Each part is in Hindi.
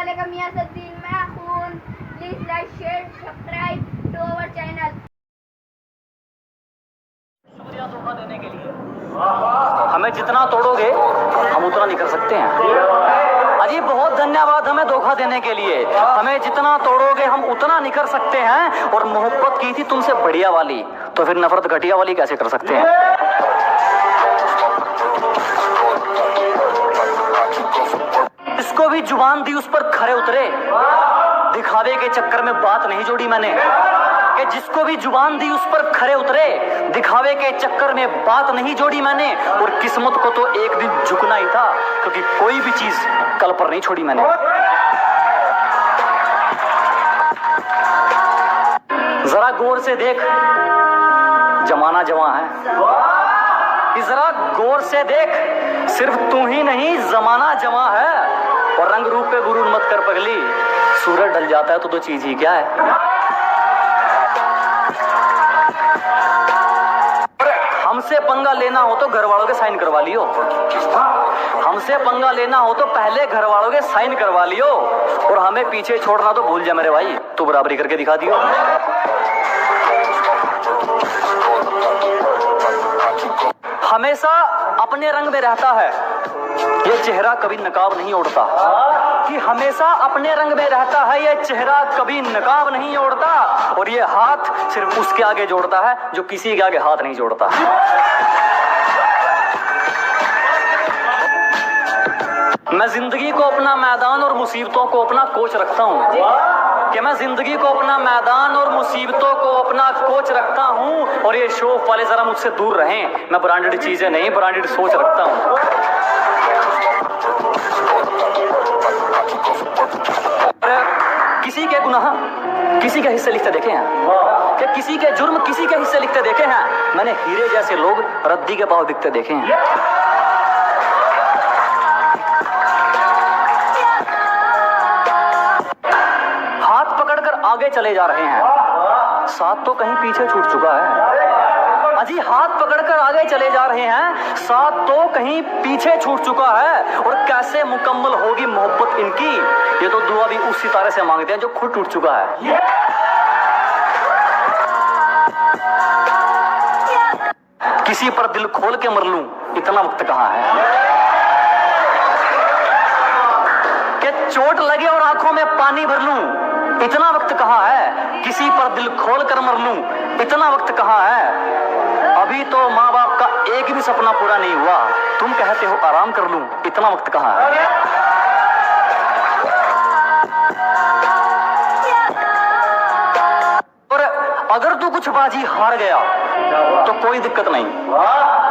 वालेकुम मियां सद्दीन, मैं खून। Please like share subscribe to our channel. शुक्रिया धोखा देने के लिए। हमें जितना तोड़ोगे हम उतना नहीं कर सकते हैं। अजी बहुत धन्यवाद हमें धोखा देने के लिए। हमें जितना तोड़ोगे हम उतना नहीं कर सकते हैं। और मोहब्बत की थी तुमसे बढ़िया वाली, तो फिर नफरत घटिया वाली कैसे कर सकते हैं। इसको भी जुबान दी उस पर खरे उतरे, दिखावे के चक्कर में बात नहीं जोड़ी मैंने। कि जिसको भी जुबान दी उस पर खरे उतरे, दिखावे के चक्कर में बात नहीं जोड़ी मैंने। और किस्मत को तो एक दिन झुकना ही था, क्योंकि कोई भी चीज कल पर नहीं छोड़ी मैंने। जरा गौर से देख, जमाना जवां है। जरा गौर से देख, सिर्फ तू ही नहीं जमाना जवां है। और रंग रूप पे गुरूर मत कर पगली, सूरज ढल जाता है तो चीज ही क्या है। हमसे पंगा लेना हो तो घर वालों के साइन करवा लियो। हमसे पंगा लेना हो तो पहले घर वालों के साइन करवा लियो। और हमें पीछे छोड़ना तो भूल जा मेरे भाई, तू बराबरी करके दिखा दियो। हमेशा अपने रंग में रहता है ये चेहरा, कभी नकाब नहीं ओढ़ता। कि हमेशा अपने रंग में रहता है ये चेहरा, कभी नकाब नहीं ओढ़ता। और ये हाथ सिर्फ उसके आगे जोड़ता है जो किसी के आगे हाथ नहीं जोड़ता। मैं जिंदगी को अपना मैदान और मुसीबतों को अपना कोच रखता हूँ। कि मैं जिंदगी को अपना मैदान और मुसीबतों को अपना कोच रखता हूँ। और ये शौक वाले जरा मुझसे दूर रहें, मैं ब्रांडेड चीजें नहीं ब्रांडेड सोच रखता हूँ। किसी के गुनाह किसी के हिस्से लिखते देखे हैं, कि किसी के जुर्म किसी के हिस्से लिखते देखे हैं। मैंने हीरे जैसे लोग रद्दी के भाव बिकते देखे हैं। हाथ पकड़कर आगे चले जा रहे हैं, साथ तो कहीं पीछे छूट चुका है। अजी हाथ पकड़कर आगे चले जा रहे हैं, साथ तो कहीं पीछे छूट चुका है। और कैसे मुकम्मल होगी मोहब्बत इनकी, ये तो दुआ भी उस सितारे से मांगते हैं जो खुद टूट चुका है। किसी पर दिल खोल के मर लूं, इतना वक्त कहाँ है। कि चोट लगे और आंखों में पानी भर लूं, इतना वक्त कहाँ है। किसी पर दिल खोल कर मर लूं, इतना वक्त कहाँ है। अभी तो माँ बाप का एक भी सपना पूरा नहीं हुआ, तुम कहते हो आराम कर लूं, इतना वक्त कहाँ है। और अगर तू कुछ बाजी हार गया तो कोई दिक्कत नहीं,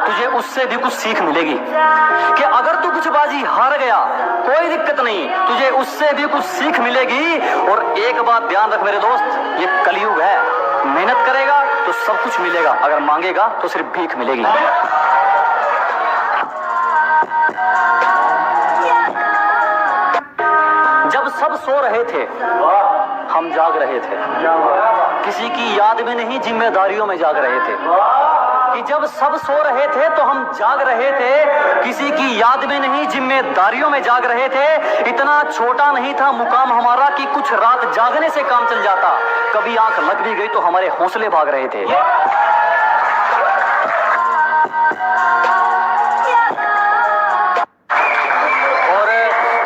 तुझे उससे भी कुछ सीख मिलेगी। कि अगर तू कुछ बाजी हार गया कोई दिक्कत नहीं, तुझे उससे भी कुछ सीख मिलेगी। और एक बात ध्यान रख मेरे दोस्त, ये कलयुग है, मेहनत करेगा तो सब कुछ मिलेगा, अगर मांगेगा तो सिर्फ भीख मिलेगी। जब सब सो रहे थे हम जाग रहे थे, किसी की याद में नहीं जिम्मेदारियों में जाग रहे थे। कि जब सब सो रहे थे तो हम जाग रहे थे, किसी की याद में नहीं जिम्मेदारियों में जाग रहे थे। इतना छोटा नहीं था मुकाम हमारा कि कुछ रात जागने से काम चल जाता। कभी आंख लग भी गई तो हमारे हौसले भाग रहे थे।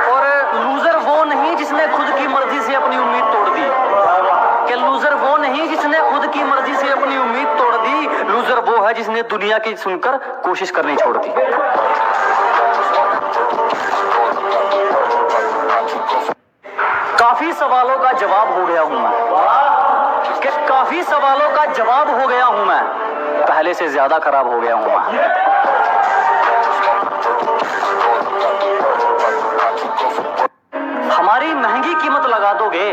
और लूजर वो नहीं जिसने खुद की मर्जी से अपनी उम्मीद तोड़ दी। कि लूजर वो नहीं जिसने खुद की मर्जी से अपनी उम्मीद तोड़ दी, लूजर वो है जिसने दुनिया की सुनकर कोशिश करनी छोड़ दी। काफी सवालों का जवाब हो गया हूं मैं, कि काफी सवालों का जवाब हो गया हूं मैं, पहले से ज्यादा खराब हो गया हूं मैं। हमारी महंगी कीमत लगा दोगे,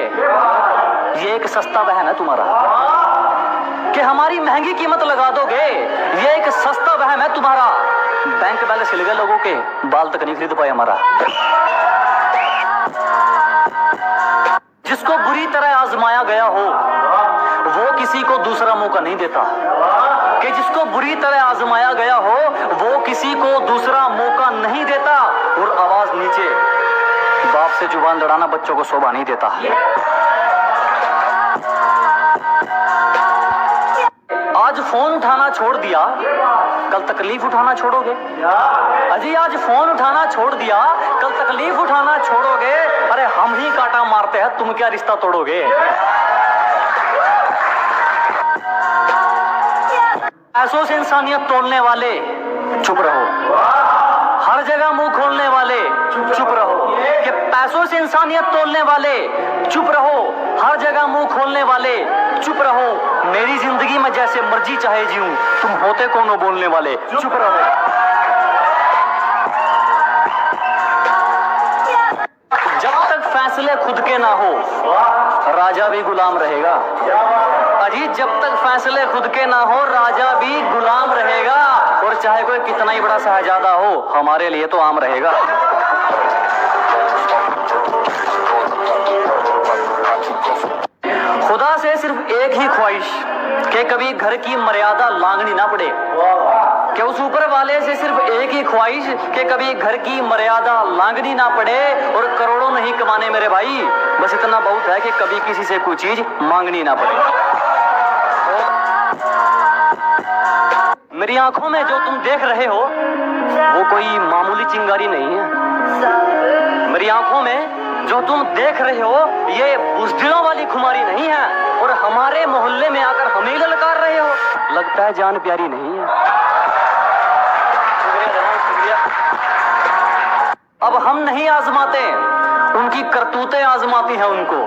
ये एक सस्ता बहन है तुम्हारा। कि हमारी महंगी कीमत लगा दोगे, ये एक सस्ता वहम है तुम्हारा। बैंक बैलेंस हिल गए लोगों के, बाल तक नहीं खरीद पाए हमारा। जिसको बुरी तरह आजमाया गया हो वो किसी को दूसरा मौका नहीं देता। कि जिसको बुरी तरह आजमाया गया हो वो किसी को दूसरा मौका नहीं देता। और आवाज नीचे, बाप से से जुबान लड़ाना बच्चों को शोभा नहीं देता। आज फोन उठाना छोड़ दिया, कल तकलीफ उठाना छोड़ोगे। अजी आज फोन उठाना छोड़ दिया, कल तकलीफ उठाना छोड़ोगे। अरे हम ही कांटा मारते हैं, तुम क्या रिश्ता तोड़ोगे। पैसों से इंसानियत तोड़ने वाले चुप रहो, हर जगह मुंह खोलने वाले चुप रहो। कि पैसों से इंसानियत तोड़ने वाले चुप रहो, हर जगह मुंह खोलने वाले चुप रहो। मेरी जिंदगी में जैसे मर्जी चाहे जीऊं, तुम होते कौन हो बोलने वाले, चुप रहो। जब तक फैसले खुद के ना हो, राजा भी गुलाम रहेगा। अजी जब तक फैसले खुद के ना हो, राजा भी गुलाम रहेगा। और चाहे कोई कितना ही बड़ा शहजादा हो, हमारे लिए तो आम रहेगा। खुदा से सिर्फ एक ही ख्वाहिश कि कभी घर की मर्यादा लांघनी ना पड़े। कि उस ऊपर वाले से सिर्फ एक ही ख्वाहिश कि कभी घर की मर्यादा लांघनी ना पड़े। और करोड़ों नहीं कमाने मेरे भाई, बस इतना बहुत है कि कभी किसी से कोई चीज मांगनी ना पड़े। मेरी आंखों में जो तुम देख रहे हो वो कोई मामूली चिंगारी नहीं है। मेरी आंखों में जो तुम देख रहे हो ये बुज़दिलों वाली खुमारी नहीं है। और हमारे मोहल्ले में आकर हमें ललकार रहे हो, लगता है जान प्यारी नहीं है। शुक्रिया। अब हम नहीं आजमाते, उनकी करतूतें आजमाती हैं उनको।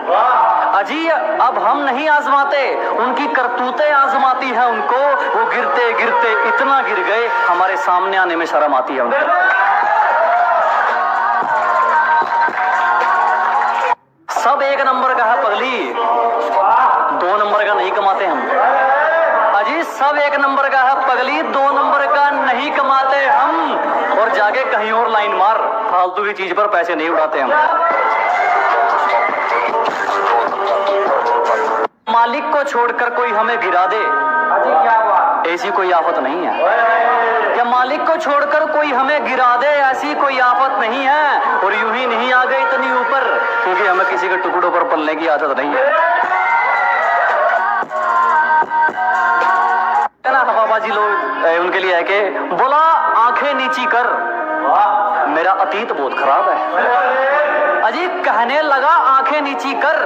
अजी अब हम नहीं आजमाते, उनकी करतूतें आजमाती हैं उनको। वो गिरते गिरते इतना गिर गए, हमारे सामने आने में शर्म आती है उनको। सब एक नंबर का है पगली, 2 नंबर का नहीं कमाते हम। अजी सब एक नंबर का है पगली, 2 नंबर का नहीं कमाते हम। और जाके कहीं और लाइन मार, फालतू की चीज पर पैसे नहीं उड़ाते हम। मालिक को छोड़कर कोई हमें गिरा दे, ऐसी कोई आफत नहीं है। क्या मालिक को छोड़कर कोई हमें गिरा दे, ऐसी कोई आफत नहीं है। और यूं ही नहीं आ गए इतनी ऊपर, क्योंकि हमें किसी के टुकड़ों पर पलने की आदत नहीं है। हवाबाजी लोग उनके लिए है कि बोला आंखें नीची कर, मेरा अतीत बहुत खराब है। अजी कहने लगा आंखें नीची कर,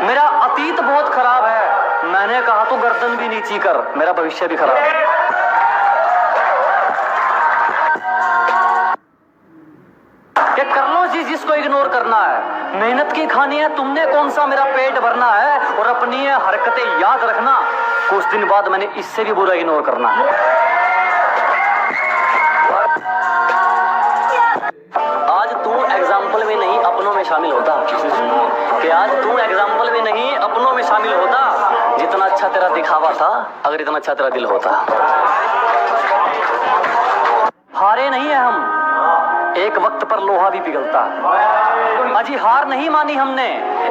मेरा अतीत बहुत खराब है। मैंने कहा तो गर्दन भी नीची कर, मेरा भविष्य भी खराब है। कि कर लो जी जिसको इग्नोर करना है, मेहनत की खानी है, तुमने कौन सा मेरा पेट भरना है। और अपनी हरकतें याद रखना, कुछ दिन बाद मैंने इससे भी बुरा इग्नोर करना है। आज तू एग्जाम्पल में नहीं अपनों में शामिल होता। कि आज तू एग्जाम्पल में नहीं अपनों में शामिल होता। जितना अच्छा तेरा दिखावा था, अगर इतना अच्छा तेरा दिल होता। हारे नहीं है हम, एक वक्त पर लोहा भी पिघलता है। अजी हार नहीं मानी हमने,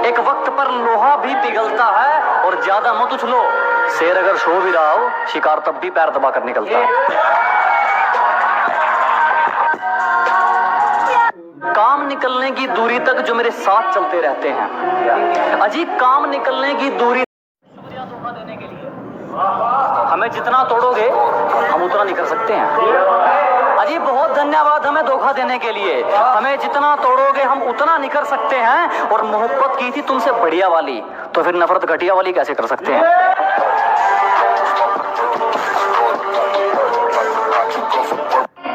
एक वक्त पर लोहा भी पिघलता है। और ज्यादा मत उछलो, शेर अगर सो भी रहा हो, शिकार तब भी पैर दबा कर निकलता है। काम निकलने की दूरी तक जो मेरे साथ चलते रहते हैं, अजी काम निकलने की दूरी। शुक्रिया धोखा देने के लिए। हमें जितना तोड़ोगे हम उतना नहीं कर सकते हैं। अजी बहुत धन्यवाद हमें धोखा देने के लिए। हमें जितना तोड़ोगे हम उतना नहीं कर सकते हैं। और मोहब्बत की थी तुमसे बढ़िया वाली, तो फिर नफरत घटिया वाली कैसे कर सकते हैं।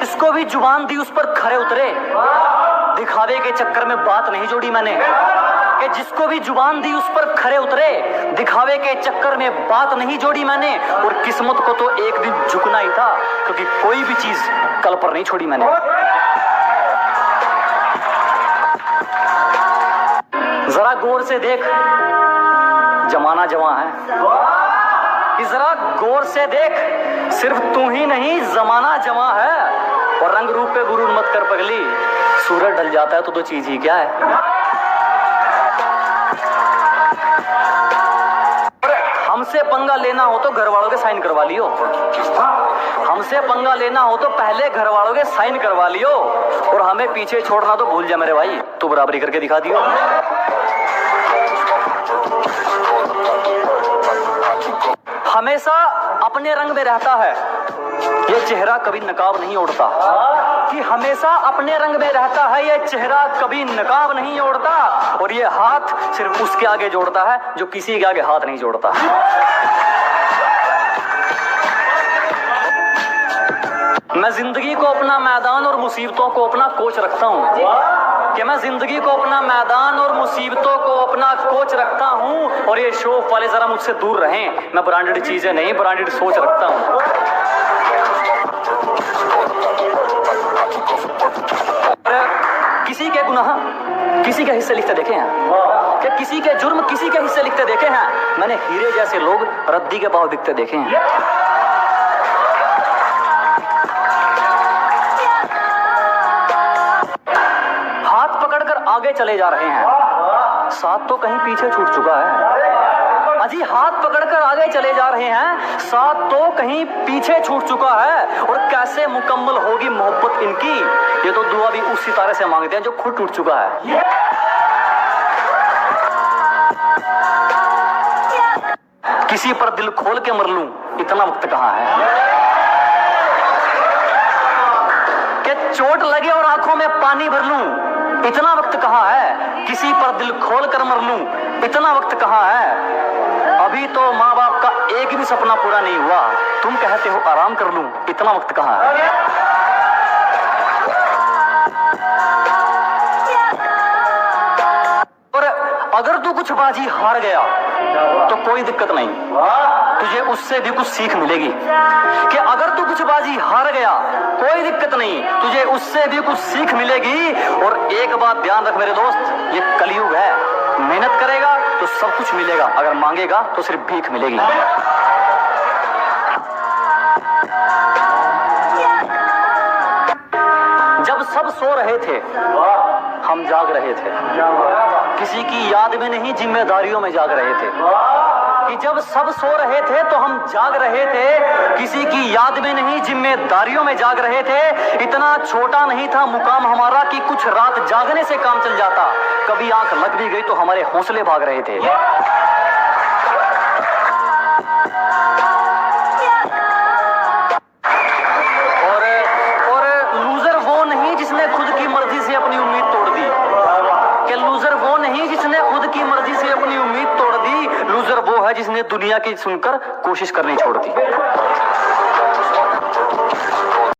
इसको भी जुबान दी उस पर खरे उतरे, दिखावे के चक्कर में बात नहीं जोड़ी मैंने। कि जिसको भी जुबान दी उस पर खरे उतरे, दिखावे के चक्कर में बात नहीं जोड़ी मैंने। और किस्मत को तो एक दिन झुकना ही था, क्योंकि कोई भी चीज कल पर नहीं छोड़ी मैंने। जरा गौर से देख, जमाना जवां है। कि जरा गौर से देख, सिर्फ तू ही नहीं जमाना जवां है। और रंग रूप पे गुरूर मत कर पगली, सूरज ढल जाता है तो 2 चीज ही क्या है। हम हमसे पंगा लेना हो तो घर वालों के साइन करवा लियो। हमसे पंगा लेना हो तो पहले घर वालों के साइन करवा लियो, और हमें पीछे छोड़ना तो भूल जा मेरे भाई, तू बराबरी करके दिखा दियो। हमेशा अपने रंग में रहता है, ये चेहरा कभी नकाब नहीं ओढ़ता। कि हमेशा अपने रंग में रहता है, ये चेहरा कभी नकाब नहीं ओढ़ता, और ये हाथ सिर्फ उसके आगे जोड़ता है जो किसी के आगे हाथ नहीं जोड़ता। मैं जिंदगी को अपना मैदान और मुसीबतों को अपना कोच रखता हूँ। कि मैं जिंदगी को अपना मैदान और मुसीबतों को अपना कोच रखता हूँ, और ये शौक वाले जरा मुझसे दूर रहें, मैं ब्रांडेड चीजें नहीं ब्रांडेड सोच रखता हूँ। किसी के गुनाह किसी के हिस्से लिखते देखे हैं क्या? किसी के जुर्म किसी के हिस्से लिखते देखे हैं? मैंने हीरे जैसे लोग रद्दी के भाव बिकते देखे हैं। हाथ पकड़कर आगे चले जा रहे हैं, साथ तो कहीं पीछे छूट चुका है। अजी हाथ पकड़कर आगे चले जा रहे हैं, साथ तो कहीं पीछे छूट चुका है, और कैसे मुकम्मल होगी मोहब्बत इनकी, ये तो दुआ भी उस सितारे से मांगते हैं जो खुद टूट चुका है। किसी पर दिल खोल के मर लूं, इतना वक्त कहाँ है? कि चोट लगे और आंखों में पानी भर लूं, इतना वक्त कहाँ है? किसी पर दिल खोल कर मर लूं, इतना वक्त कहाँ है? अभी तो माँ बाप का एक भी सपना पूरा नहीं हुआ, तुम कहते हो आराम कर लूं, इतना वक्त कहाँ है? और अगर तू कुछ बाजी हार गया तो कोई दिक्कत नहीं, तुझे उससे भी कुछ सीख मिलेगी। कि अगर तू कुछ बाजी हार गया कोई दिक्कत नहीं, तुझे उससे भी कुछ सीख मिलेगी। और एक बात ध्यान रख मेरे दोस्त, ये कलयुग है, मेहनत करेगा तो सब कुछ मिलेगा, अगर मांगेगा तो सिर्फ भीख मिलेगी। जब सब सो रहे थे हम जाग रहे थे, किसी की याद में नहीं जिम्मेदारियों में जाग रहे थे। कि जब सब सो रहे थे तो हम जाग रहे थे, किसी की याद में नहीं जिम्मेदारियों में जाग रहे थे। इतना छोटा नहीं था मुकाम हमारा कि कुछ रात जागने से काम चल जाता, कभी आंख लग भी गई तो हमारे हौसले भाग रहे थे। और लूजर वो नहीं जिसने खुद की मर्जी से अपनी उम्मीद तोड़ दी। कि लूजर वो नहीं जिसने खुद की मर्जी से अपनी उम्मीद तोड़ दी, लूजर वो है जिसने दुनिया की सुनकर कोशिश करनी छोड़ दी।